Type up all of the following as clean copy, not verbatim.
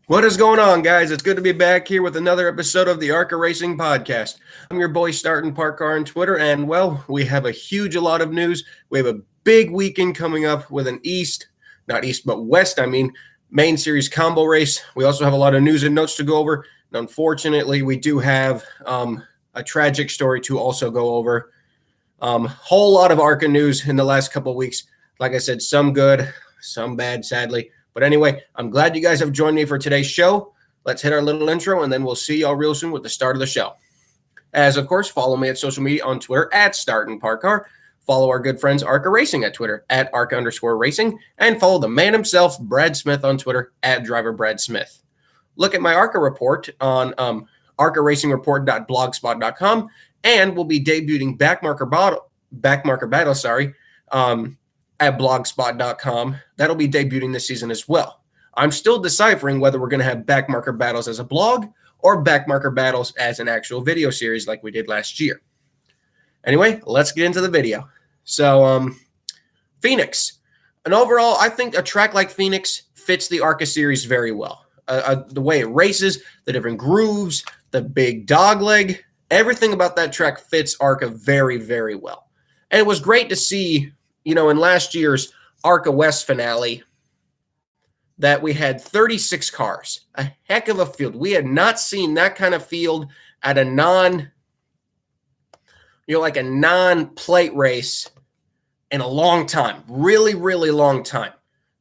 What is going on, guys? It's good to be back here with another episode of the ARCA Racing Podcast. I'm your boy, Startin' Park Car on Twitter, and, well, we have a lot of news. We have a big weekend coming up with an West, main series combo race. We also have a lot of news and notes to go over, and unfortunately, we do have a tragic story to also go over. Whole lot of ARCA news in the last couple of weeks. Like I said, some good, some bad, sadly. But anyway, I'm glad you guys have joined me for today's show. Let's hit our little intro, and then we'll see y'all real soon with the start of the show. As, of course, follow me at social media on Twitter at StartinParkCar. Follow our good friends ARCA Racing at Twitter at ARCA_Racing. And follow the man himself, Brad Smith, on Twitter at DriverBradSmith. Look at my ARCA report on ARCARacingReport.blogspot.com. And we'll be debuting Backmarker Battle, at blogspot.com. That'll be debuting this season as well. I'm still deciphering whether we're going to have Backmarker Battles as a blog or Backmarker Battles as an actual video series like we did last year. Anyway, let's get into the video. So, Phoenix. And overall, I think a track like Phoenix fits the ARCA series very well. The way it races, the different grooves, the big dogleg, everything about that track fits ARCA very, very well. And it was great to see, in last year's ARCA West finale, that we had 36 cars, a heck of a field. We had not seen that kind of field at a non-plate race in a long time, really, really long time.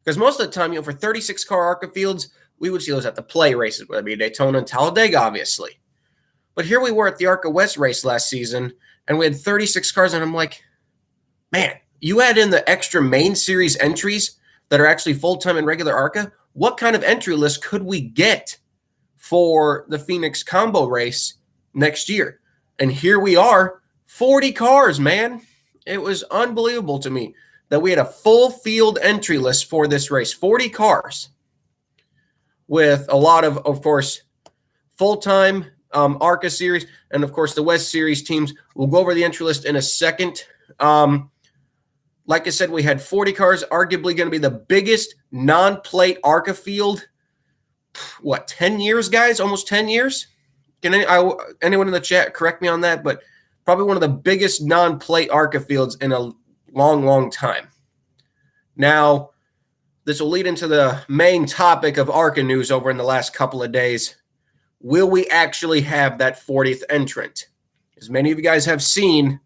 Because most of the time, for 36 car ARCA fields, we would see those at the play races, whether it be Daytona and Talladega, obviously. But here we were at the ARCA West race last season, and we had 36 cars, and I'm like, man, you add in the extra main series entries that are actually full-time and regular ARCA, what kind of entry list could we get for the Phoenix combo race next year? And here we are, 40 cars, man. It was unbelievable to me that we had a full field entry list for this race, 40 cars, with a lot of course, full-time ARCA series, and, of course, the West Series teams. We'll go over the entry list in a second. Like I said, we had 40 cars, arguably going to be the biggest non-plate ARCA field. 10 years, guys? Almost 10 years? Can anyone in the chat correct me on that? But probably one of the biggest non-plate ARCA fields in a long, long time. Now, this will lead into the main topic of ARCA news over in the last couple of days. Will we actually have that 40th entrant? As many of you guys have seen,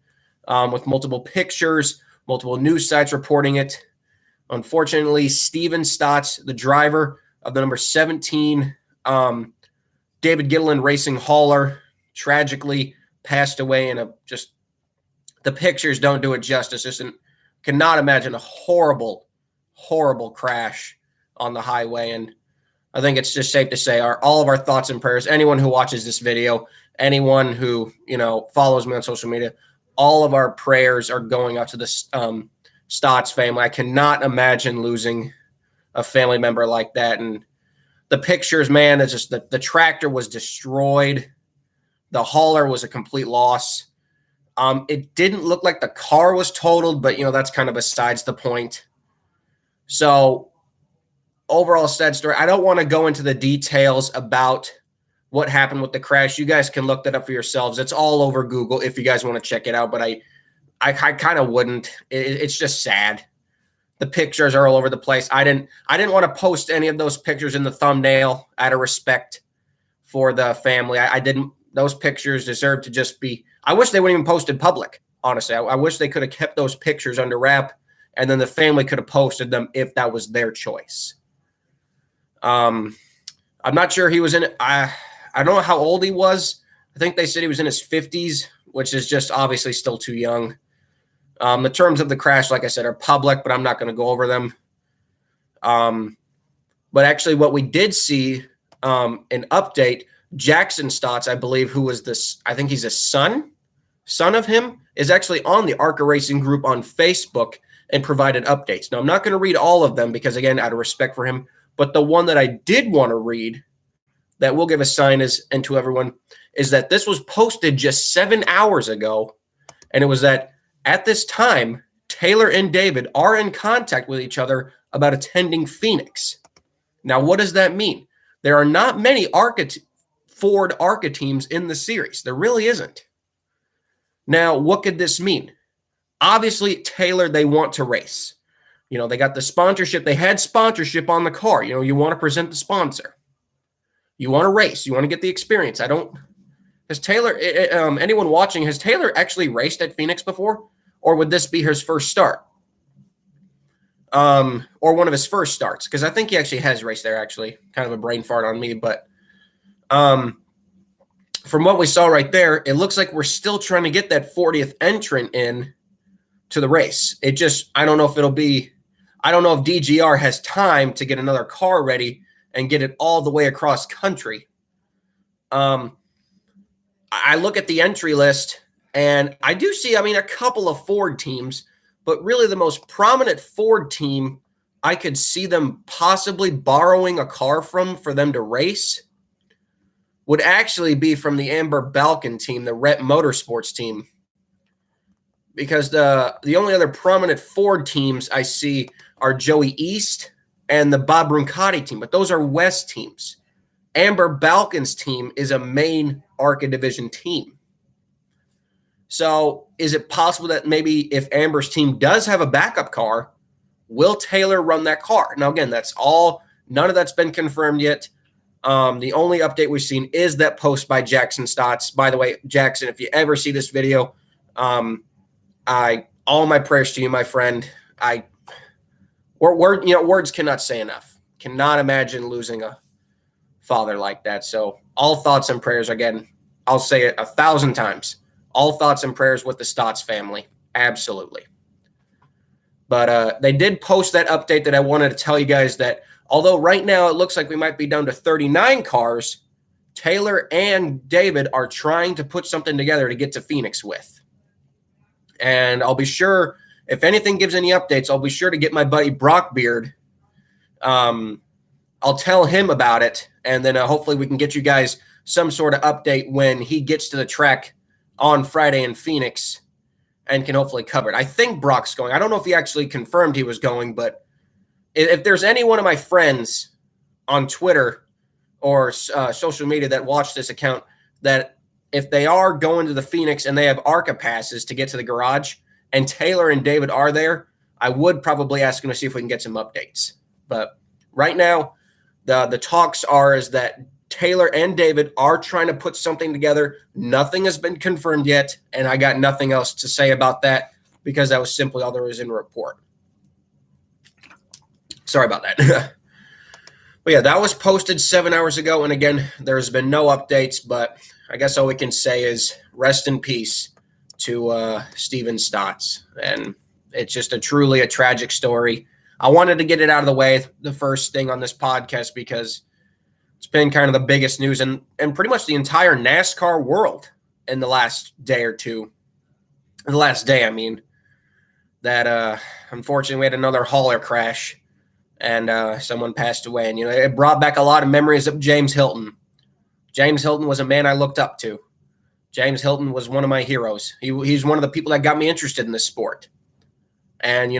with multiple pictures, multiple news sites reporting it. Unfortunately, Steven Stotts, the driver of the number 17 David Gitlin Racing hauler, tragically passed away in the pictures don't do it justice. Just cannot imagine a horrible, horrible crash on the highway. And I think it's just safe to say all of our thoughts and prayers, anyone who watches this video, anyone who, follows me on social media, all of our prayers are going out to the Stotts family. I cannot imagine losing a family member like that. And the pictures, man, it's just the tractor was destroyed. The hauler was a complete loss. It didn't look like the car was totaled, but, that's kind of besides the point. So, overall sad story. I don't want to go into the details about what happened with the crash. You guys can look that up for yourselves. It's all over Google if you guys want to check it out, but I kind of wouldn't. It's just sad. The pictures are all over the place. I didn't want to post any of those pictures in the thumbnail out of respect for the family. I didn't. Those pictures deserve to just be. I wish they wouldn't even post in public, honestly. I wish they could have kept those pictures under wrap, and then the family could have posted them if that was their choice. I'm not sure he was in it. I don't know how old he was. I think they said he was in his 50s, which is just obviously still too young. The terms of the crash, like I said, are public, but I'm not going to go over them. But actually what we did see, an update, Jackson Stotts, I believe, who was this, I think he's a son of him, is actually on the ARCA Racing group on Facebook and provided updates. Now, I'm not going to read all of them because, again, out of respect for him, but the one that I did want to read that will give a sign and to everyone is that this was posted just 7 hours ago, and it was that at this time, Taylor and David are in contact with each other about attending Phoenix. Now, what does that mean? There are not many Ford ARCA teams in the series. There really isn't. Now, what could this mean? Obviously, Taylor, they want to race. They got the sponsorship. They had sponsorship on the car. You want to present the sponsor. You want to race. You want to get the experience. Has Taylor, anyone watching, has Taylor actually raced at Phoenix before? Or would this be his first start? Or one of his first starts? Because I think he actually has raced there, actually. Kind of a brain fart on me. But from what we saw right there, it looks like we're still trying to get that 40th entrant in to the race. I don't know if DGR has time to get another car ready and get it all the way across country. I look at the entry list, and I do see, a couple of Ford teams, but really the most prominent Ford team I could see them possibly borrowing a car from for them to race would actually be from the Amber Balkan team, the Rett Motorsports team. Because the only other prominent Ford teams I see are Joey East and the Bob Roncati team, but those are West teams. Amber Balkan's team is a main ARCA division team. So is it possible that maybe if Amber's team does have a backup car, will Taylor run that car? Now, again, none of that's been confirmed yet. The only update we've seen is that post by Jackson Stotts. By the way, Jackson, if you ever see this video, all my prayers to you, my friend. Words cannot say enough. Cannot imagine losing a father like that. So all thoughts and prayers, again, I'll say it 1,000 times. All thoughts and prayers with the Stotts family. Absolutely. But they did post that update that I wanted to tell you guys that although right now it looks like we might be down to 39 cars, Taylor and David are trying to put something together to get to Phoenix with. And I'll be sure, if anything gives any updates, I'll be sure to get my buddy Brock Beard. I'll tell him about it, and then hopefully we can get you guys some sort of update when he gets to the track on Friday in Phoenix and can hopefully cover it. I think Brock's going. I don't know if he actually confirmed he was going, but if there's any one of my friends on Twitter or social media that watch this account, that if they are going to the Phoenix and they have ARCA passes to get to the garage and Taylor and David are there, I would probably ask them to see if we can get some updates. But right now, the talks is that Taylor and David are trying to put something together. Nothing has been confirmed yet, and I got nothing else to say about that because that was simply all there was in the report. Sorry about that. But yeah, that was posted 7 hours ago, and again, there's been no updates, but I guess all we can say is rest in peace to Steven Stotts. And it's just truly a tragic story. I wanted to get it out of the way, the first thing on this podcast, because it's been kind of the biggest news and pretty much the entire NASCAR world in the last day or two. The last day, that unfortunately we had another hauler crash and someone passed away. And, it brought back a lot of memories of James Hilton. James Hilton was a man I looked up to. James Hilton was one of my heroes. He's one of the people that got me interested in this sport. And,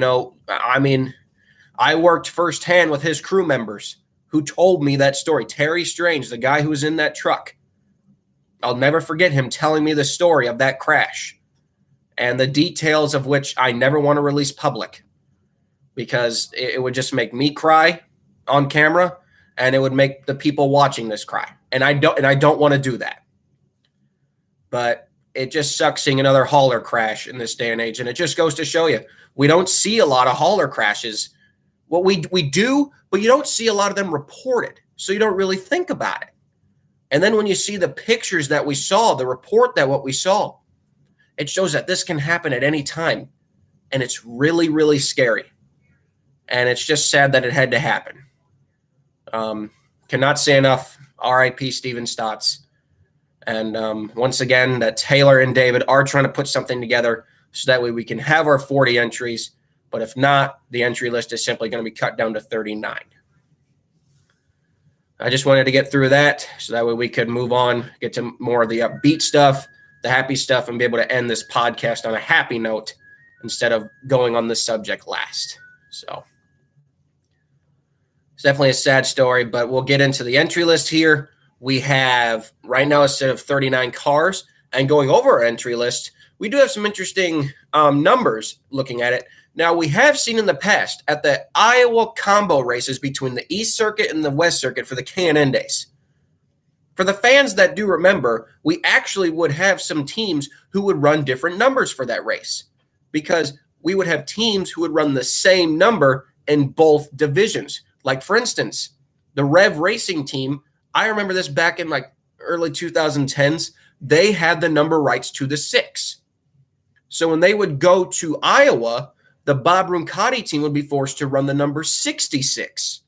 I worked firsthand with his crew members who told me that story. Terry Strange, the guy who was in that truck. I'll never forget him telling me the story of that crash and the details of which I never want to release public because it would just make me cry on camera and it would make the people watching this cry. And I don't want to do that. But it just sucks seeing another hauler crash in this day and age. And it just goes to show you, we don't see a lot of hauler crashes. Well, we do, but you don't see a lot of them reported. So you don't really think about it. And then when you see the pictures that we saw, the report that what we saw, it shows that this can happen at any time. And it's really, really scary. And it's just sad that it had to happen. Cannot say enough. R.I.P. Steven Stotts. And once again, that Taylor and David are trying to put something together so that way we can have our 40 entries. But if not, the entry list is simply going to be cut down to 39. I just wanted to get through that so that way we could move on, get to more of the upbeat stuff, the happy stuff, and be able to end this podcast on a happy note instead of going on this subject last. So It's definitely a sad story, but we'll get into the entry list here. We have right now a set of 39 cars, and going over our entry list, we do have some interesting numbers looking at it. Now, we have seen in the past at the Iowa combo races between the East Circuit and the West Circuit for the K&N days. For the fans that do remember, we actually would have some teams who would run different numbers for that race because we would have teams who would run the same number in both divisions. Like, for instance, the Rev Racing team, I remember this back in like early 2010s, they had the number rights to the 6. So when they would go to Iowa, the Bob Roncati team would be forced to run the number 66.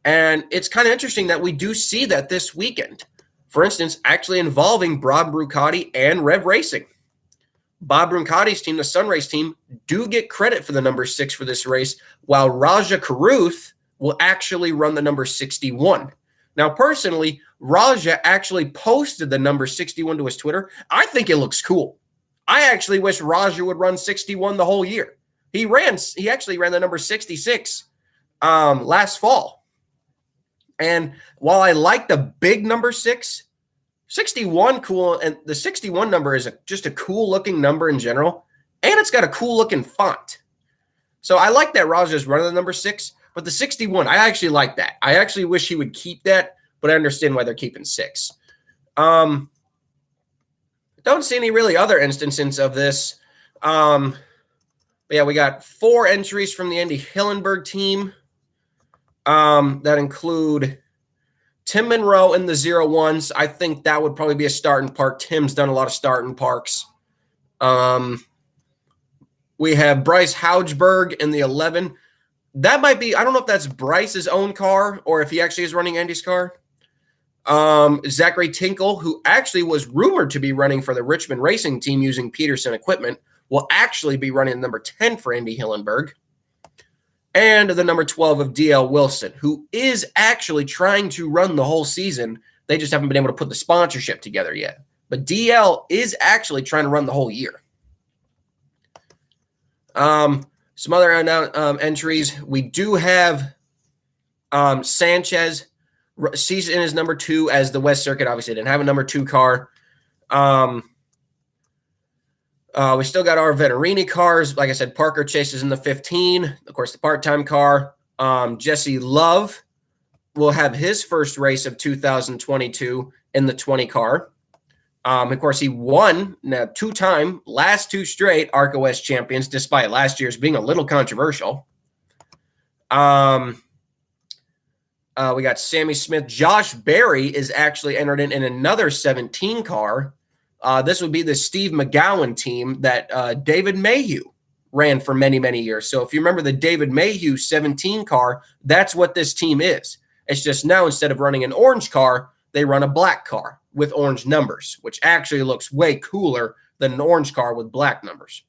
And it's kind of interesting that we do see that this weekend. For instance, actually involving Bob Roncati and Rev Racing. Bob Roncati's team, the Sunrace team, do get credit for the number 6 for this race, while Raja Caruth will actually run the number 61. Now, personally, Raja actually posted the number 61 to his Twitter. I think it looks cool. I actually wish Raja would run 61 the whole year. He actually ran the number 66 last fall. And while I like the big number 6, 61 cool, and the 61 number is just a cool looking number in general, and it's got a cool looking font. So I like that Raja's running the number 6, but the 61, I actually like that. I actually wish he would keep that, but I understand why they're keeping 6. Don't see any really other instances of this. But yeah, we got 4 entries from the Andy Hillenberg team that include Tim Monroe in the 01s. I think that would probably be a starting park. Tim's done a lot of starting parks. We have Bryce Hougeberg in the 11. That might be, I don't know if that's Bryce's own car or if he actually is running Andy's car. Zachary Tinkle, who actually was rumored to be running for the Richmond Racing team using Peterson equipment, will actually be running number 10 for Andy Hillenberg. And the number 12 of DL Wilson, who is actually trying to run the whole season. They just haven't been able to put the sponsorship together yet. But DL is actually trying to run the whole year. Some other entries. We do have Sanchez sees in his number 2 as the West Circuit. Obviously didn't have a number 2 car. We still got our Venerini cars. Like I said, Parker chases in the 15. Of course, the part-time car. Jesse Love will have his first race of 2022 in the 20 car. Of course, he won now 2-time, last 2 straight ARCA West champions, despite last year's being a little controversial. We got Sammy Smith. Josh Berry is actually entered in another 17 car. This would be the Steve McGowan team that David Mayhew ran for many, many years. So if you remember the David Mayhew 17 car, that's what this team is. It's just now instead of running an orange car, they run a black car with orange numbers, which actually looks way cooler than an orange car with black numbers.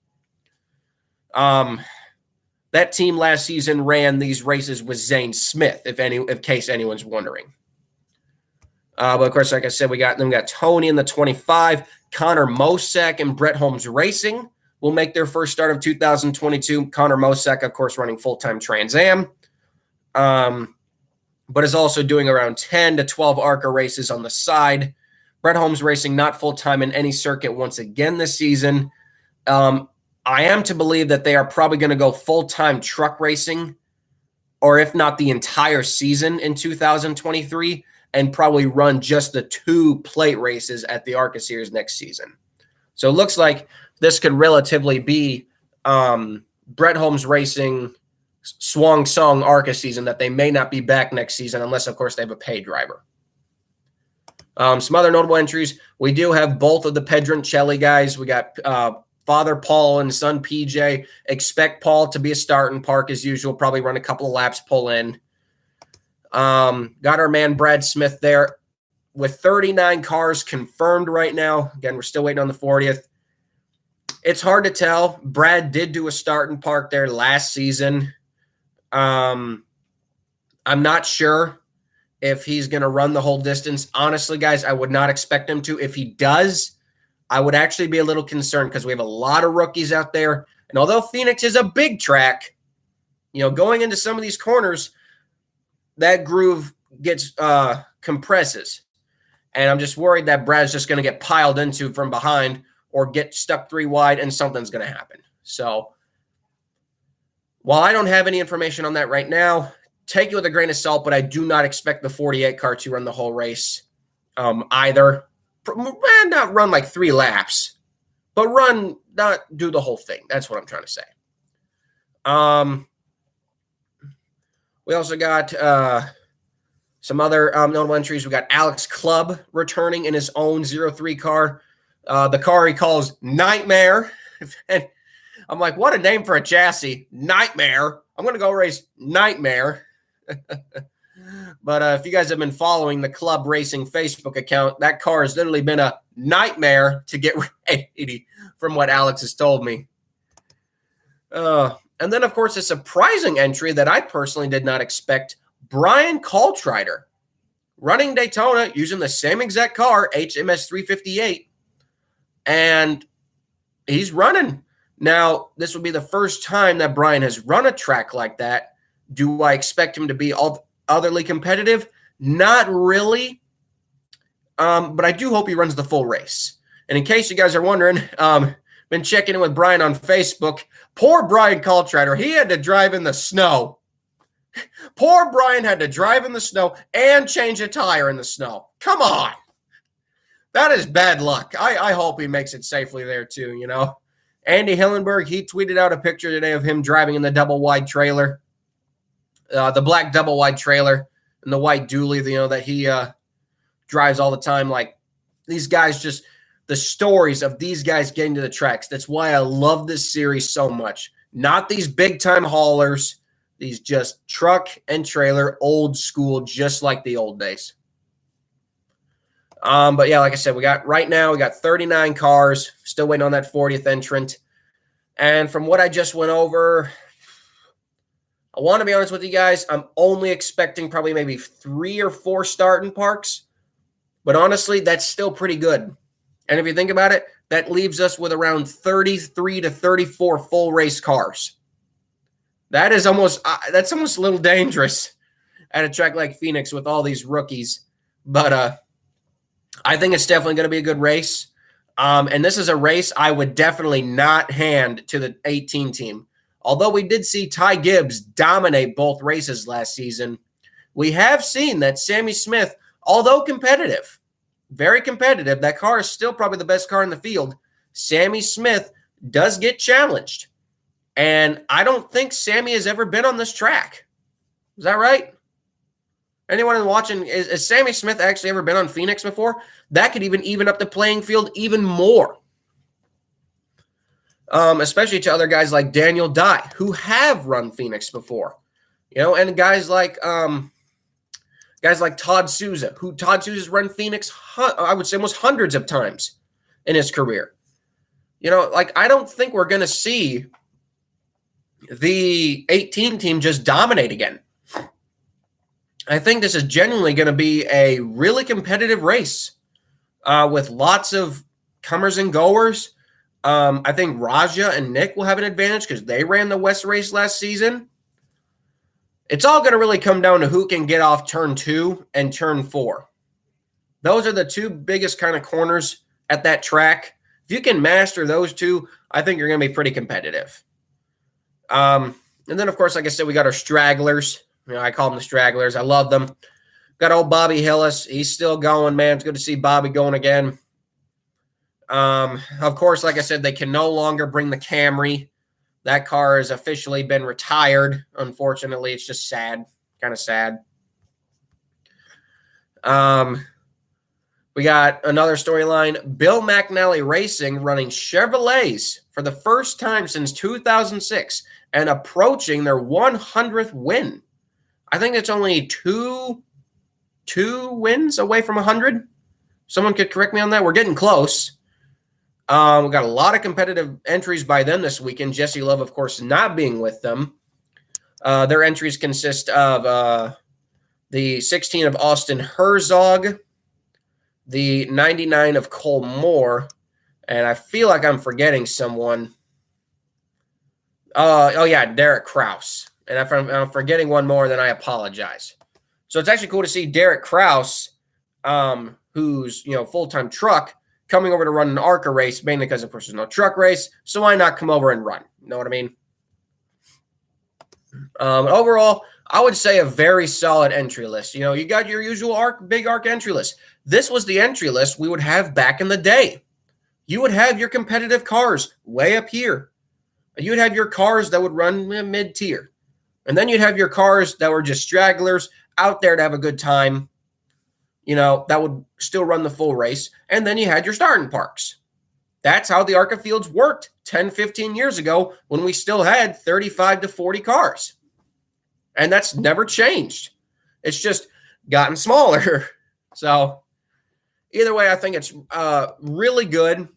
That team last season ran these races with Zane Smith, in case anyone's wondering. But of course, like I said, we got Tony in the 25. Connor Mosak and Brett Holmes Racing will make their first start of 2022. Connor Mosak, of course, running full-time Trans Am, but is also doing around 10 to 12 ARCA races on the side. Brett Holmes Racing not full-time in any circuit once again this season. I am to believe that they are probably going to go full-time truck racing, or if not the entire season in 2023, and probably run just the 2 plate races at the ARCA Series next season. So it looks like this could relatively be Brett Holmes Racing Swang Song ARCA season, that they may not be back next season unless, of course, they have a paid driver. Some other notable entries. We do have both of the Pedroncelli guys. We got Father Paul and son PJ. Expect Paul to be a starting park as usual, probably run a couple of laps, pull in. Got our man Brad Smith there with 39 cars confirmed right now. Again, we're still waiting on the 40th. It's hard to tell. Brad did do a starting park there last season. I'm not sure if he's going to run the whole distance. Honestly, guys, I would not expect him to. If he does, I would actually be a little concerned because we have a lot of rookies out there. And although Phoenix is a big track, going into some of these corners, that groove gets compresses. And I'm just worried that Brad's just going to get piled into from behind or get stuck 3 wide and something's going to happen. So while I don't have any information on that right now, take it with a grain of salt, but I do not expect the 48 car to run the whole race either. Not run like 3 laps, but not do the whole thing. That's what I'm trying to say. We also got some other notable entries. We got Alex Clubb returning in his own 03 car. The car he calls Nightmare. And I'm like, what a name for a chassis. Nightmare. I'm going to go race Nightmare. But if you guys have been following the Club Racing Facebook account, that car has literally been a nightmare to get ready from what Alex has told me. And then, of course, a surprising entry that I personally did not expect, Brian Coltrider, running Daytona using the same exact car, HMS 358, and he's running. Now, this will be the first time that Brian has run a track like that. Do I expect him to be otherly competitive? Not really, but I do hope he runs the full race. And in case you guys are wondering, been checking in with Brian on Facebook. Poor Brian Coltrider. He had to drive in the snow. Poor Brian had to drive in the snow and change a tire in the snow. Come on. That is bad luck. I hope he makes it safely there too, you know. Andy Hillenberg, he tweeted out a picture today of him driving in the double-wide trailer, the black double-wide trailer and the white dually, you know, that he drives all the time. Like, these guys just – the stories of these guys getting to the tracks. That's why I love this series so much. Not these big-time haulers, these just truck and trailer, old school, just like the old days. But yeah, like I said, we got 39 cars, still waiting on that 40th entrant. And from what I just went over, I want to be honest with you guys, I'm only expecting probably maybe 3 or 4 starting parks. But honestly, that's still pretty good. And if you think about it, that leaves us with around 33 to 34 full race cars. That's almost a little dangerous at a track like Phoenix with all these rookies. But I think it's definitely going to be a good race. And this is a race I would definitely not hand to the 18 team. Although we did see Ty Gibbs dominate both races last season, we have seen that Sammy Smith, although competitive, very competitive, that car is still probably the best car in the field. Sammy Smith does get challenged. And I don't think Sammy has ever been on this track. Is that right? Anyone watching, has Sammy Smith actually ever been on Phoenix before? That could even up the playing field even more. Especially to other guys like Daniel Dye, who have run Phoenix before. You know, and guys like Todd Souza, who Todd Souza's run Phoenix, I would say almost hundreds of times in his career. You know, like, I don't think we're going to see the 18 team just dominate again. I think this is genuinely going to be a really competitive race with lots of comers and goers. I think Raja and Nick will have an advantage because they ran the West race last season. It's all going to really come down to who can get off turn 2 and turn 4. Those are the 2 biggest kind of corners at that track. If you can master those 2, I think you're going to be pretty competitive. And then, of course, like I said, we got our stragglers. You know, I call them the stragglers. I love them. Got old Bobby Hillis. He's still going, man. It's good to see Bobby going again. Of course, like I said, they can no longer bring the Camry. That car has officially been retired. Unfortunately, it's just sad, kind of sad. We got another storyline. Bill McNally Racing running Chevrolets for the first time since 2006 and approaching their 100th win. I think it's only two wins away from 100. Someone could correct me on that. We're getting close. We've got a lot of competitive entries by them this weekend. Jesse Love, of course, not being with them. Their entries consist of the 16 of Austin Herzog, the 99 of Cole Moore, and I feel like I'm forgetting someone. Oh, yeah, Derek Kraus. And if I'm forgetting one more, then I apologize. So it's actually cool to see Derek Kraus, who's, full-time truck, coming over to run an ARCA race, mainly because, of course, there's no truck race. So why not come over and run? You know what I mean? Overall, I would say a very solid entry list. You got your usual big ARC entry list. This was the entry list we would have back in the day. You would have your competitive cars way up here. You would have your cars that would run mid-tier. And then you'd have your cars that were just stragglers out there to have a good time, that would still run the full race. And then you had your starting parks. That's how the ARCA fields worked 10, 15 years ago when we still had 35 to 40 cars. And that's never changed. It's just gotten smaller. So either way, I think it's really good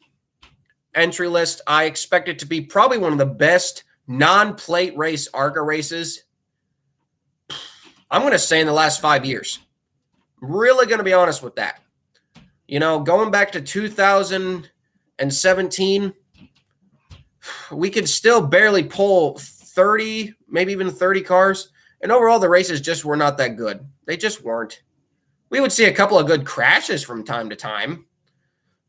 entry list. I expect it to be probably one of the best non-plate race ARCA races, I'm going to say, in the last 5 years. Really going to be honest with that. Going back to 2017, we could still barely pull 30, maybe even 30 cars. And overall, the races just were not that good. They just weren't. We would see a couple of good crashes from time to time,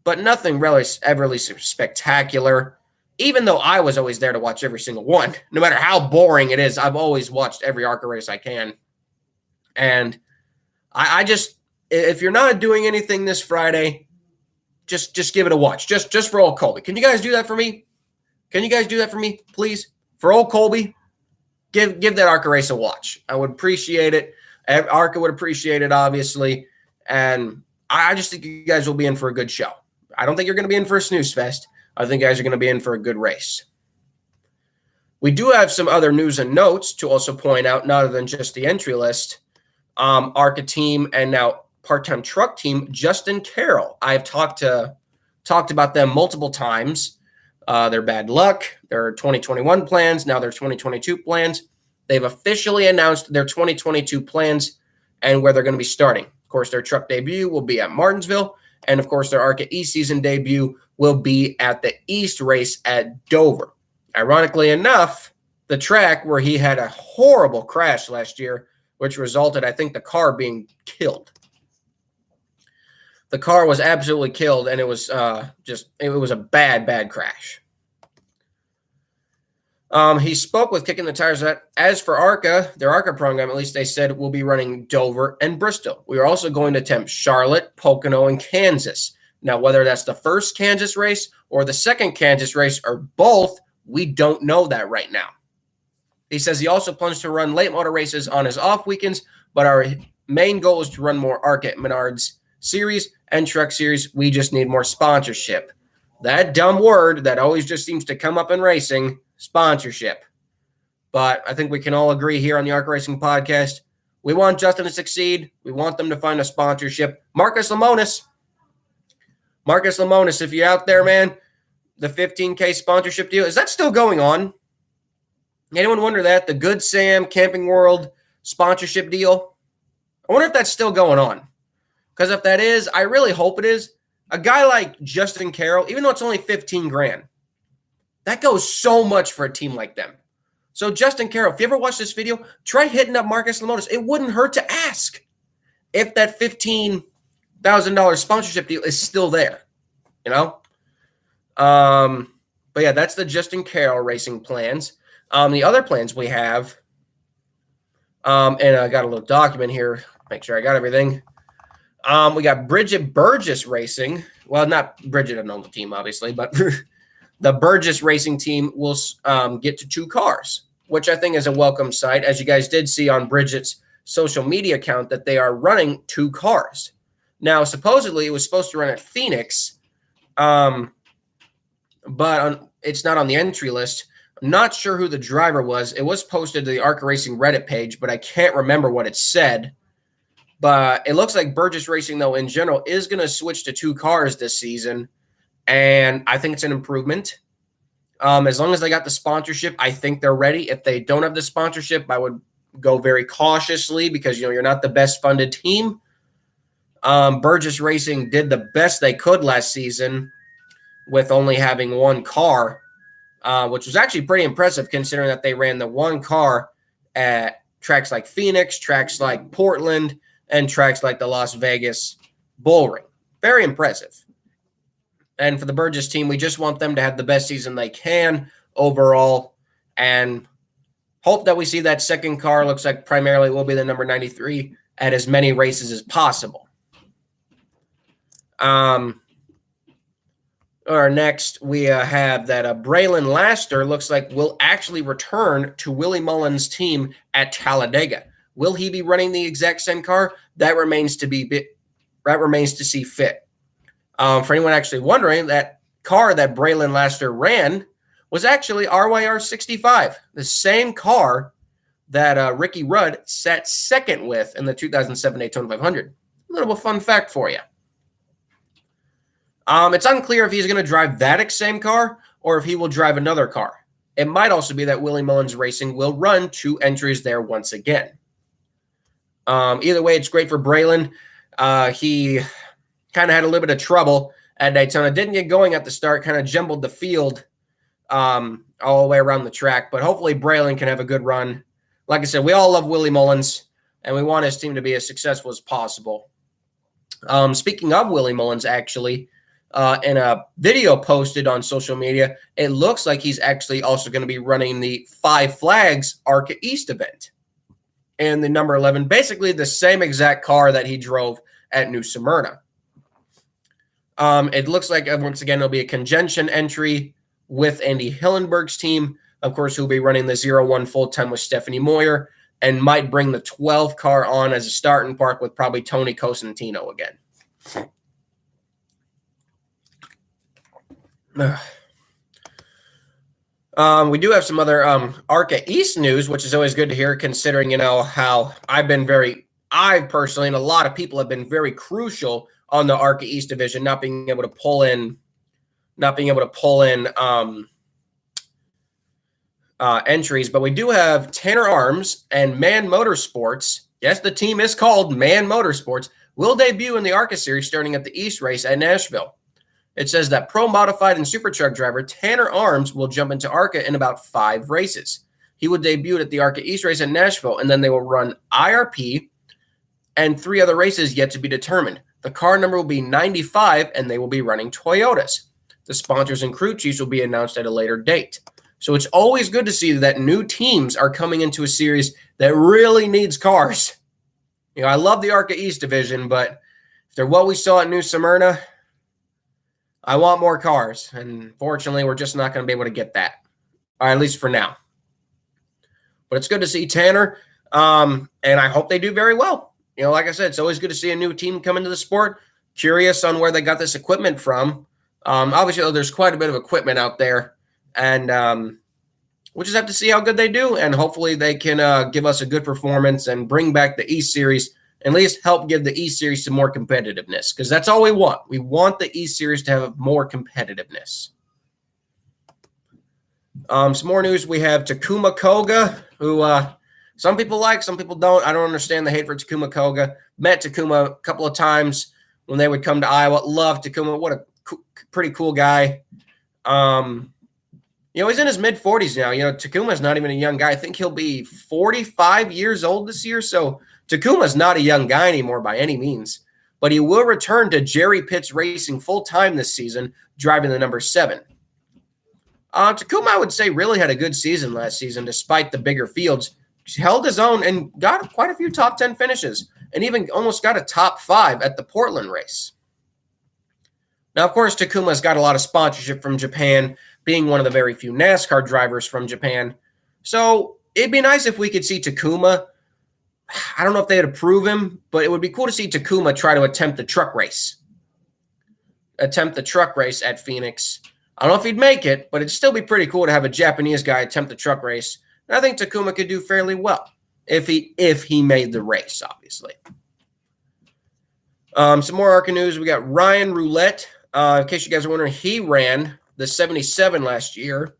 but nothing really spectacular. Even though I was always there to watch every single one, no matter how boring it is, I've always watched every ARCA race I can. And I just, if you're not doing anything this Friday, just give it a watch. Just for old Colby. Can you guys do that for me? Can you guys do that for me, please? For old Colby, give that ARCA race a watch. I would appreciate it. ARCA would appreciate it, obviously. And I just think you guys will be in for a good show. I don't think you're going to be in for a snooze fest. I think you guys are going to be in for a good race. We do have some other news and notes to also point out, not other than just the entry list. ARCA team and now part-time truck team, Justin Carroll. I've talked about them multiple times. Their bad luck, their 2021 plans, now their 2022 plans. They've officially announced their 2022 plans and where they're going to be starting. Of course, their truck debut will be at Martinsville. And, of course, their ARCA East season debut will be at the East race at Dover. Ironically enough, the track where he had a horrible crash last year, which resulted, I think, the car being killed. The car was absolutely killed, and it was it was a bad, bad crash. He spoke with Kicking the Tires that as for ARCA, their ARCA program, at least they said, will be running Dover and Bristol. We are also going to attempt Charlotte, Pocono, and Kansas. Now, whether that's the first Kansas race or the second Kansas race or both, we don't know that right now. He says he also plans to run late model races on his off weekends, but our main goal is to run more ARCA Menards series and truck series. We just need more sponsorship. That dumb word that always just seems to come up in racing, sponsorship. But I think we can all agree here on the ARCA Racing Podcast, we want Justin to succeed. We want them to find a sponsorship. Marcus Lemonis, if you're out there, man, the $15K sponsorship deal, is that still going on? Anyone wonder that? The Good Sam Camping World sponsorship deal? I wonder if that's still going on. Because if that is, I really hope it is. A guy like Justin Carroll, even though it's only $15,000, that goes so much for a team like them. So Justin Carroll, if you ever watch this video, try hitting up Marcus Lemonis. It wouldn't hurt to ask if that $15,000 sponsorship deal is still there. But yeah, that's the Justin Carroll racing plans. The other plans we have, and I got a little document here, make sure I got everything. We got Bridget Burgess Racing. Well, not Bridget, I know the team, obviously, but the Burgess Racing team will get to 2 cars, which I think is a welcome sight. As you guys did see on Bridget's social media account, that they are running 2 cars. Now, supposedly, it was supposed to run at Phoenix, but it's not on the entry list. I'm not sure who the driver was. It was posted to the ARCA Racing Reddit page, but I can't remember what it said. But it looks like Burgess Racing, though, in general, is going to switch to 2 cars this season. And I think it's an improvement. As long as they got the sponsorship, I think they're ready. If they don't have the sponsorship, I would go very cautiously because, you're not the best funded team. Burgess Racing did the best they could last season with only having 1 car, which was actually pretty impressive considering that they ran the 1 car at tracks like Phoenix, tracks like Portland, and tracks like the Las Vegas Bull Ring. Very impressive. And for the Burgess team, we just want them to have the best season they can overall, and hope that we see that second car. Looks like primarily will be the number 93 at as many races as possible. Or next, we have that Braylon Laster looks like will actually return to Willie Mullins' team at Talladega. Will he be running the exact same car? That remains to see fit. For anyone actually wondering, that car that Braylon Laster ran was actually RYR65, the same car that Ricky Rudd sat second with in the 2007 Daytona 500. A little fun fact for you. It's unclear if he's going to drive that same car or if he will drive another car. It might also be that Willie Mullins Racing will run 2 entries there once again. Either way, it's great for Braylon. He kind of had a little bit of trouble at Daytona. Didn't get going at the start, kind of jumbled the field all the way around the track. But hopefully Braylon can have a good run. Like I said, we all love Willie Mullins, and we want his team to be as successful as possible. Speaking of Willie Mullins, actually, in a video posted on social media, it looks like he's actually also going to be running the Five Flags ARCA East event. And the number 11, basically the same exact car that he drove at New Smyrna. It looks like, once again, it'll be a conjunction entry with Andy Hillenberg's team, of course, who'll be running the 0-1 full-time with Stephanie Moyer, and might bring the 12 car on as a starting park with probably Tony Cosentino again. We do have some other ARCA East news, which is always good to hear, considering, how I personally, and a lot of people have been very crucial on the ARCA East division, not being able to pull in entries. But we do have Tanner Arms and Man Motorsports. Yes, the team is called Man Motorsports. Will debut in the ARCA series starting at the East race at Nashville. It says that pro modified and super truck driver Tanner Arms will jump into ARCA in about 5 races. He will debut at the ARCA East race at Nashville, and then they will run IRP and 3 other races yet to be determined. The car number will be 95, and they will be running Toyotas. The sponsors and crew chiefs will be announced at a later date. So it's always good to see that new teams are coming into a series that really needs cars. I love the ARCA East division, but if they're what we saw at New Smyrna, I want more cars. And fortunately, we're just not going to be able to get that, or at least for now. But it's good to see Tanner, and I hope they do very well. Like I said, it's always good to see a new team come into the sport. Curious on where they got this equipment from. Obviously, there's quite a bit of equipment out there, and we'll just have to see how good they do, and hopefully they can give us a good performance and bring back the East Series, at least help give the East Series some more competitiveness, because that's all we want. We want the East Series to have more competitiveness. Some more news. We have Takuma Koga, who some people like, some people don't. I don't understand the hate for Takuma Koga. Met Takuma a couple of times when they would come to Iowa. Love Takuma. What a pretty cool guy. He's in his mid-40s now. Takuma's not even a young guy. I think he'll be 45 years old this year. So Takuma's not a young guy anymore by any means. But he will return to Jerry Pitts Racing full-time this season, driving the number 7. Takuma, I would say, really had a good season last season, despite the bigger fields. He held his own and got quite a few top 10 finishes, and even almost got a top 5 at the Portland race. Now, of course, Takuma's got a lot of sponsorship from Japan, being one of the very few NASCAR drivers from Japan. So it'd be nice if we could see Takuma. I don't know if they'd approve him, but it would be cool to see Takuma try to attempt the truck race at Phoenix. I don't know if he'd make it, but it'd still be pretty cool to have a Japanese guy attempt the truck race. And I think Takuma could do fairly well if he made the race, obviously. Some more ARCA news. We got Ryan Roulette. In case you guys are wondering, he ran the 77 last year.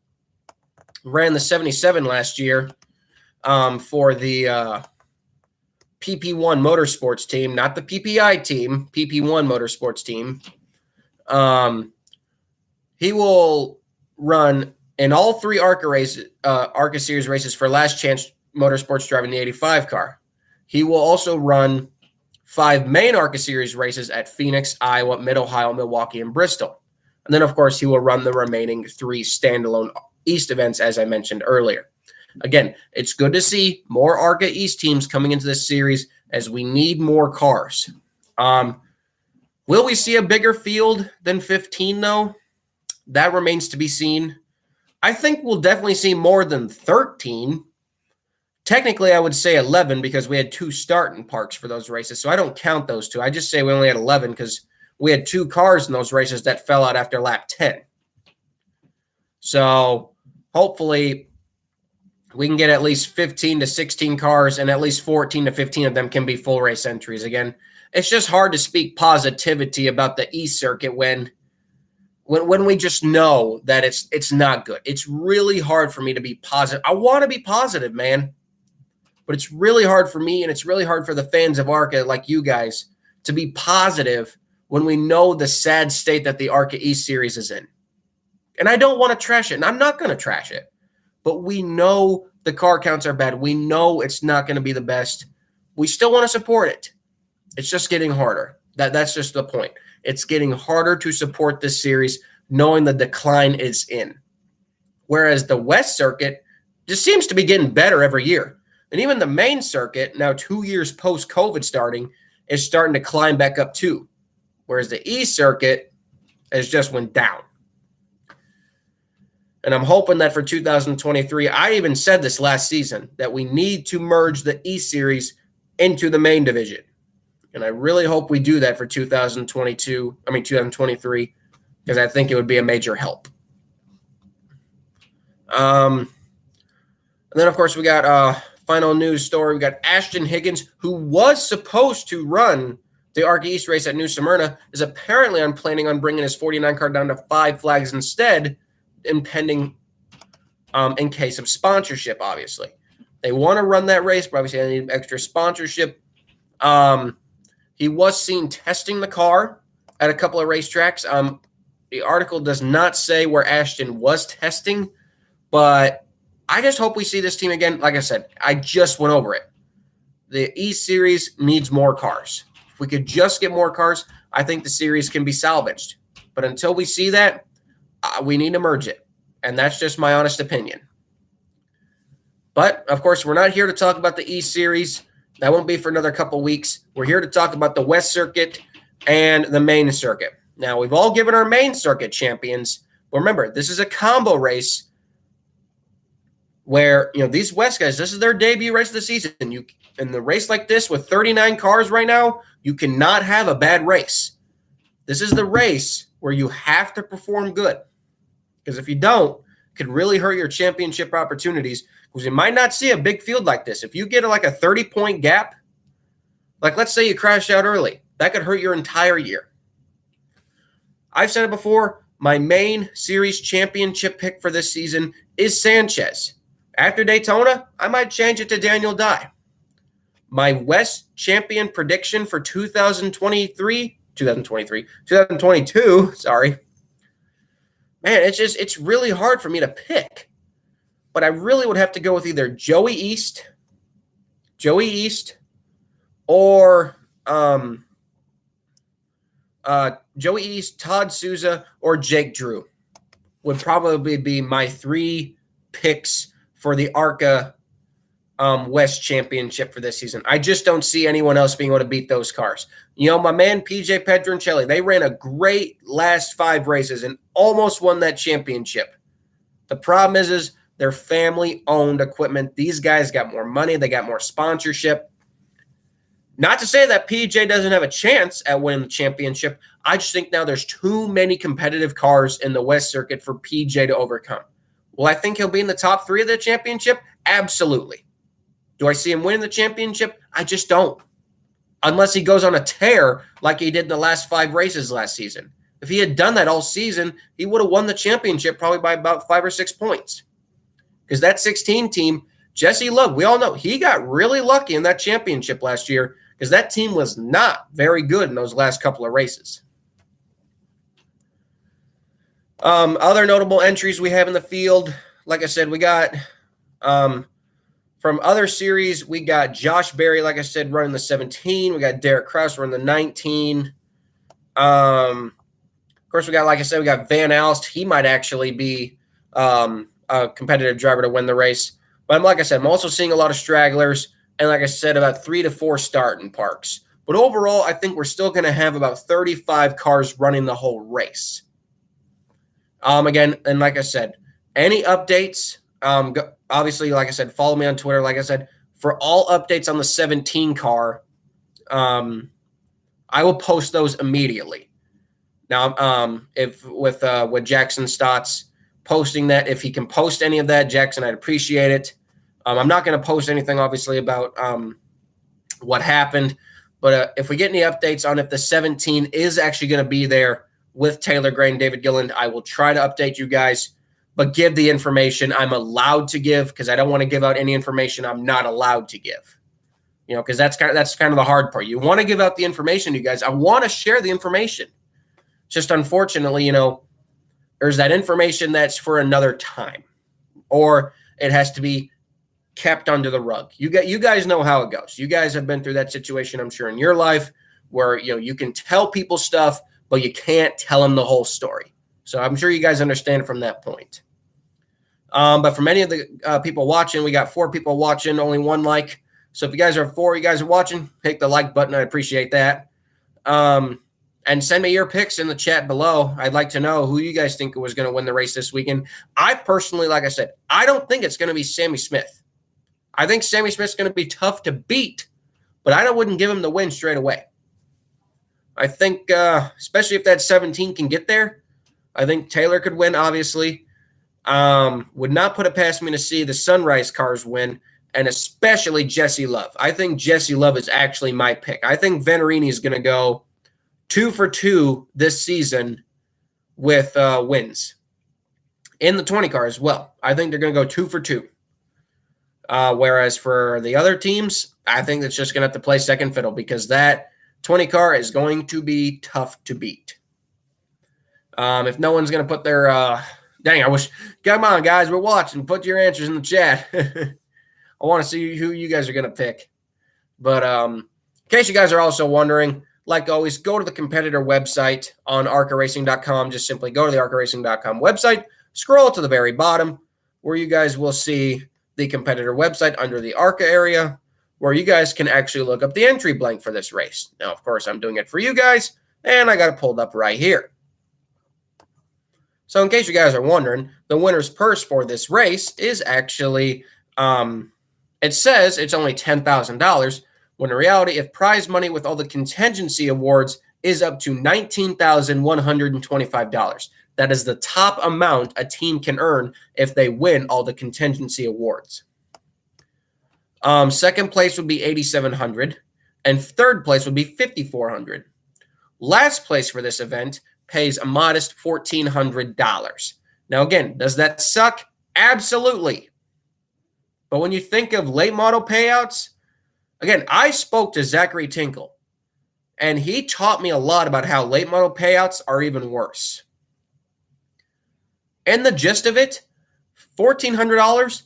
For the PP1 Motorsports team, not the PPI team, PP1 Motorsports team. He will run in all 3 ARCA Series races for Last Chance Motorsports driving the 85 car. He will also run 5 main ARCA Series races at Phoenix, Iowa, Mid-Ohio, Milwaukee, and Bristol. And then, of course, he will run the remaining 3 standalone East events, as I mentioned earlier. Again, it's good to see more ARCA East teams coming into this series as we need more cars. Will we see a bigger field than 15, though? That remains to be seen. I think we'll definitely see more than 13. Technically, I would say 11 because we had 2 starting parks for those races, so I don't count those 2. I just say we only had 11 because we had 2 cars in those races that fell out after lap 10. So hopefully we can get at least 15 to 16 cars, and at least 14 to 15 of them can be full race entries. Again, it's just hard to speak positivity about the East circuit when we just know that it's not good. It's really hard for me to be positive. I want to be positive, man, but it's really hard for me, and it's really hard for the fans of ARCA like you guys to be positive when we know the sad state that the ARCA East series is in. And I don't want to trash it, and I'm not going to trash it, but we know the car counts are bad. We know it's not going to be the best. We still want to support it. It's just getting harder. That's just the point. It's getting harder to support this series knowing the decline is in. Whereas the West circuit just seems to be getting better every year. And even the main circuit, now 2 years post-COVID starting, is starting to climb back up too. Whereas the East circuit has just went down. And I'm hoping that for 2023, I even said this last season, that we need to merge the East series into the main division. And I really hope we do that for 2023, because I think it would be a major help. And then, of course, we got a final news story. We got Ashton Higgins, who was supposed to run the ARCA East race at New Smyrna, is apparently planning on bringing his 49 car down to 5 flags instead, impending in case of sponsorship, obviously. They want to run that race, but obviously they need extra sponsorship. He was seen testing the car at a couple of racetracks. The article does not say where Ashton was testing, but I just hope we see this team again. Like I said, I just went over it. The East Series needs more cars. If we could just get more cars, I think the series can be salvaged. But until we see that, we need to merge it. And that's just my honest opinion. But, of course, we're not here to talk about the East Series. That won't be for another couple weeks. We're here to talk about the West Circuit and the main circuit. Now, we've all given our main circuit champions. But remember, this is a combo race where, these West guys, this is their debut race of the season. In the race like this with 39 cars right now, you cannot have a bad race. This is the race where you have to perform good. Because if you don't, it could really hurt your championship opportunities. Because you might not see a big field like this. If you get like a 30-point gap, like let's say you crash out early, that could hurt your entire year. I've said it before, my main series championship pick for this season is Sanchez. After Daytona, I might change it to Daniel Dye. My West champion prediction for 2022, sorry. Man, it's really hard for me to pick. But I really would have to go with either Joey East, or Joey East, Todd Souza, or Jake Drew would probably be my 3 picks for the ARCA West Championship for this season. I just don't see anyone else being able to beat those cars. My man PJ Pedroncelli, they ran a great last 5 races and almost won that championship. The problem is they're family-owned equipment. These guys got more money. They got more sponsorship. Not to say that PJ doesn't have a chance at winning the championship. I just think now there's too many competitive cars in the West Circuit for PJ to overcome. Will I think he'll be in the top 3 of the championship? Absolutely. Do I see him winning the championship? I just don't. Unless he goes on a tear like he did in the last 5 races last season. If he had done that all season, he would have won the championship probably by about 5 or 6 points. Because that 16 team, Jesse Love, we all know, he got really lucky in that championship last year because that team was not very good in those last couple of races. Other notable entries we have in the field, like I said, we got From other series, we got Josh Berry, like I said, running the 17. We got Derek Kraus running the 19. Of course, we got, like I said, we got Van Alst. He might actually be a competitive driver to win the race. But like I said, I'm also seeing a lot of stragglers. And like I said, about 3 to 4 starting parks. But overall, I think we're still going to have about 35 cars running the whole race. Again, and like I said, any updates, obviously, like I said, follow me on Twitter. Like I said, for all updates on the 17 car, I will post those immediately. Now, if with Jackson Stotts posting that, if he can post any of that, Jackson, I'd appreciate it. I'm not going to post anything, obviously, about what happened. But if we get any updates on if the 17 is actually going to be there with Taylor Gray and David Gilliland, I will try to update you guys, but give the information I'm allowed to give, because I don't want to give out any information I'm not allowed to give. You know, because that's kind of the hard part. You want to give out the information, you guys. I want to share the information. Just unfortunately, you know, there's that information that's for another time, or it has to be kept under the rug. You guys know how it goes. You guys have been through that situation, I'm sure, in your life, where you can tell people stuff, but you can't tell them the whole story. So I'm sure you guys understand from that point. But for many of the people watching, we got 4 people watching, only 1 like. So if you guys are watching, hit the like button. I appreciate that. And send me your picks in the chat below. I'd like to know who you guys think was going to win the race this weekend. I personally, like I said, I don't think it's going to be Sammy Smith. I think Sammy Smith's going to be tough to beat, but I wouldn't give him the win straight away. I think, especially if that 17 can get there, I think Taylor could win, obviously. Would not put it past me to see the Sunrise cars win, and especially Jesse Love. I think Jesse Love is actually my pick. I think Venerini is going to go 2 for 2 this season with wins in the 20 car as well. I think they're going to go 2 for 2. Whereas for the other teams, I think it's just going to have to play second fiddle, because that 20 car is going to be tough to beat. If no one's going to put their dang, I wish. Come on, guys, we're watching. Put your answers in the chat. I want to see who you guys are going to pick. But in case you guys are also wondering, like always, go to the competitor website on arcaracing.com. Just simply go to the arcaracing.com website, scroll to the very bottom, where you guys will see the competitor website under the ARCA area, where you guys can actually look up the entry blank for this race. Now, of course, I'm doing it for you guys, and I got it pulled up right here. So in case you guys are wondering, the winner's purse for this race is actually, it says it's only $10,000, when in reality, if prize money with all the contingency awards is up to $19,125. That is the top amount a team can earn if they win all the contingency awards. Second place would be $8,700, and third place would be $5,400. Last place for this event pays a modest $1,400. Now, again, does that suck? Absolutely. But when you think of late model payouts, again, I spoke to Zachary Tinkle, and he taught me a lot about how late model payouts are even worse. And the gist of it, $1,400,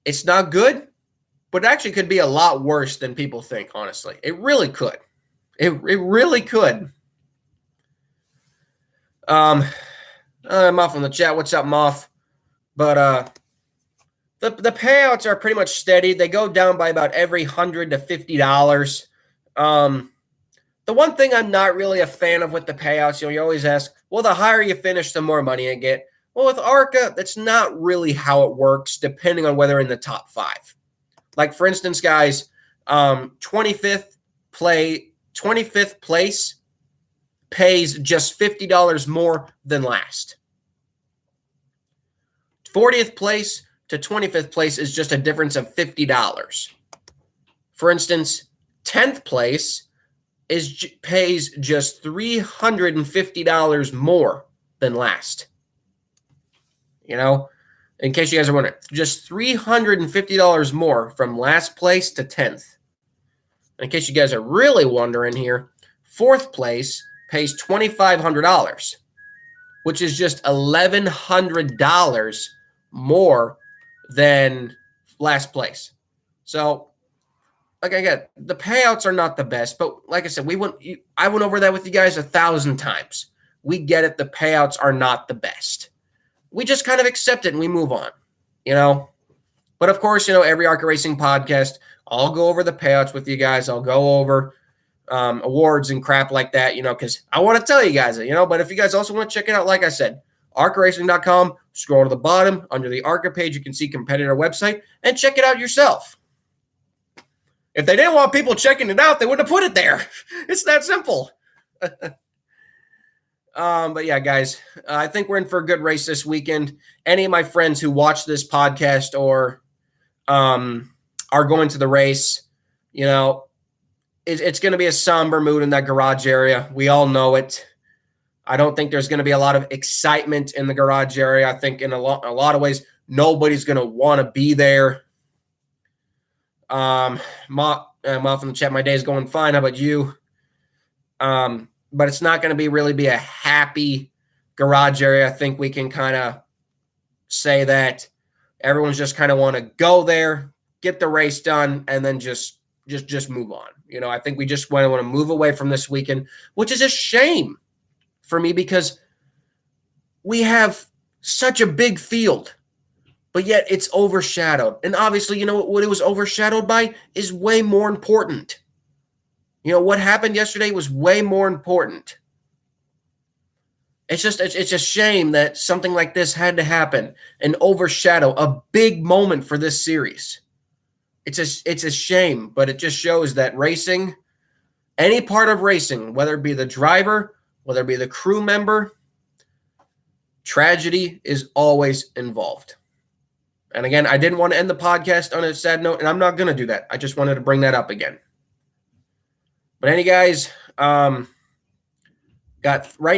it's not good, but it actually could be a lot worse than people think, honestly. It really could. It really could. Muff in the chat. What's up, Muff? But the payouts are pretty much steady. They go down by about every $100 to $50. The one thing I'm not really a fan of with the payouts, you always ask, well, the higher you finish, the more money you get. Well, with ARCA, that's not really how it works, depending on whether in the top 5. Like, for instance, guys, 25th place pays just $50 more than last. 40th place to 25th place is just a difference of $50. For instance, 10th place pays just $350 more than last. You know, in case you guys are wondering, just $350 more from last place to 10th. In case you guys are really wondering here, 4th place pays $2,500, which is just $1,100 more than last place. So, like I get, the payouts are not the best, but like I said, I went over that with you guys 1,000 times. We get it. The payouts are not the best. We just kind of accept it and we move on, But of course, every ARCA Racing podcast, I'll go over the payouts with you guys. I'll go over awards and crap like that, because I want to tell you guys it, But if you guys also want to check it out, like I said, arcaracing.com, scroll to the bottom under the ARCA page, you can see competitor website and check it out yourself. If they didn't want people checking it out, they wouldn't have put it there. It's that simple. But yeah, guys, I think we're in for a good race this weekend. Any of my friends who watch this podcast or are going to the race, it's going to be a somber mood in that garage area. We all know it. I don't think there's going to be a lot of excitement in the garage area. I think in a lot of ways, nobody's going to want to be there. I'm off in the chat. My day's going fine. How about you? But it's not going to really be a happy garage area. I think we can kind of say that everyone's just kind of want to go there, get the race done, and then just move on. I think we just want to move away from this weekend, which is a shame for me because we have such a big field, but yet it's overshadowed. And obviously, what it was overshadowed by is way more important. What happened yesterday was way more important. It's a shame that something like this had to happen and overshadow a big moment for this series. It's a shame, but it just shows that racing, any part of racing, whether it be the driver, whether it be the crew member, tragedy is always involved. And again, I didn't want to end the podcast on a sad note, and I'm not going to do that. I just wanted to bring that up again. But any guys, right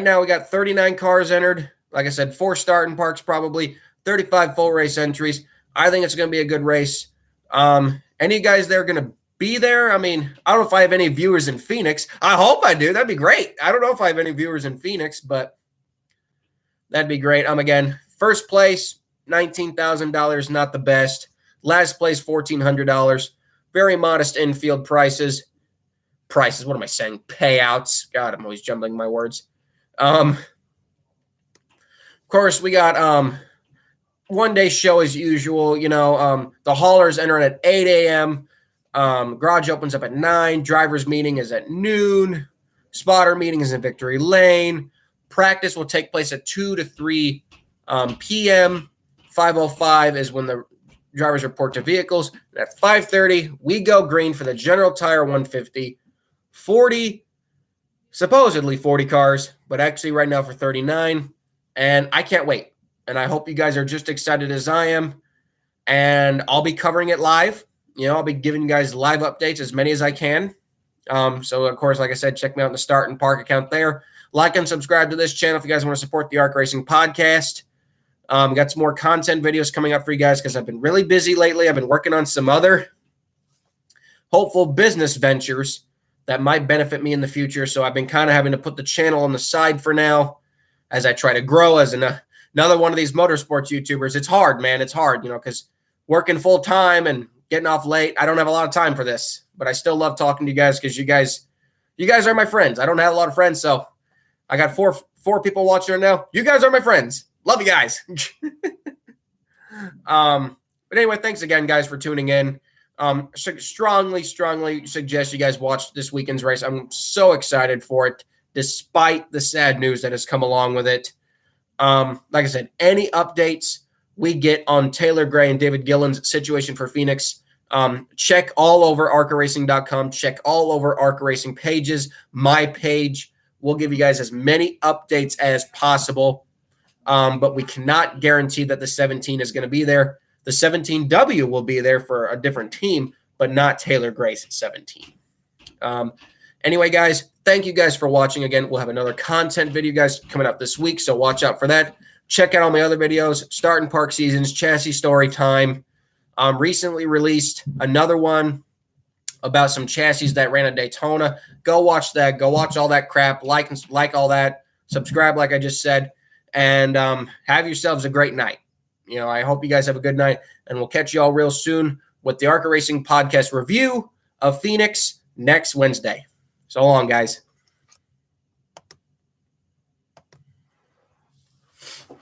now we got 39 cars entered. Like I said, 4 starting parks probably, 35 full race entries. I think it's going to be a good race. Any guys there going to be there? I mean, I don't know if I have any viewers in Phoenix. I hope I do. That'd be great. I don't know if I have any viewers in Phoenix, but that'd be great. Again, first place, $19,000, not the best. Last place, $1,400. Very modest infield prices. What am I saying? Payouts. God, I'm always jumbling my words. Of course, we got one-day show as usual. The haulers enter at 8 a.m. Garage opens up at 9. Drivers meeting is at noon. Spotter meeting is in Victory Lane. Practice will take place at 2 to 3 p.m. 5:05 is when the drivers report to vehicles. And at 5:30, we go green for the General Tire 150. Supposedly 40 cars, but actually right now for 39. And I can't wait. And I hope you guys are just excited as I am. And I'll be covering it live. I'll be giving you guys live updates, as many as I can. So, of course, like I said, check me out in the Start and Park account there. Like and subscribe to this channel if you guys want to support the ARCA Racing podcast. Got some more content videos coming up for you guys because I've been really busy lately. I've been working on some other hopeful business ventures that might benefit me in the future. So I've been kind of having to put the channel on the side for now as I try to grow as another one of these motorsports YouTubers. It's hard, man. It's hard, because working full time and getting off late, I don't have a lot of time for this, but I still love talking to you guys because you guys are my friends. I don't have a lot of friends. So I got four people watching right now. You guys are my friends. Love you guys. But anyway, thanks again, guys, for tuning in. Strongly suggest you guys watch this weekend's race. I'm so excited for it, despite the sad news that has come along with it. Like I said, any updates we get on Taylor Gray and David Gillen's situation for Phoenix, check all over arcaracing.com. Check all over ARCA Racing pages, my page. We'll give you guys as many updates as possible. But we cannot guarantee that the 17 is going to be there. The 17W will be there for a different team, but not Taylor Gray's 17. Anyway, guys, thank you guys for watching. Again, we'll have another content video, guys, coming up this week, so watch out for that. Check out all my other videos, Start and Park Seasons, Chassis Story Time. Recently released another one about some chassis that ran at Daytona. Go watch that. Go watch all that crap. Like all that. Subscribe, like I just said. And have yourselves a great night. I hope you guys have a good night, and we'll catch you all real soon with the ARCA Racing podcast review of Phoenix next Wednesday. So long, guys.